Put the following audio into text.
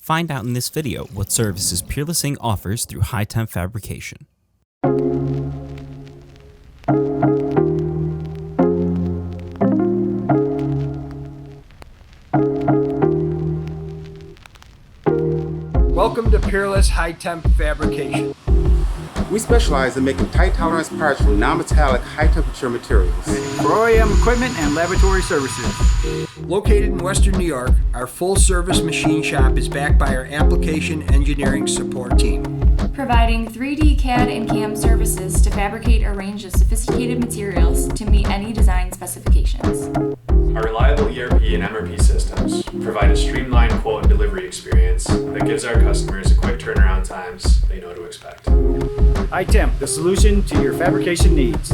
Find out in this video what services Peerless Inc offers through Hi-Temp Fabrication. Welcome to Peerless Hi-Temp Fabrication. We specialize in making tight tolerance parts from non-metallic high temperature materials. For OEM equipment and laboratory services. Located in Western New York, our full-service machine shop is backed by our application engineering support team. Providing 3D CAD and CAM services to fabricate a range of sophisticated materials to meet any design specifications. Our reliable ERP and MRP systems provide a streamlined quote and delivery experience that gives our customers a quick turnaround times they know to expect. Hi-Temp, the solution to your fabrication needs.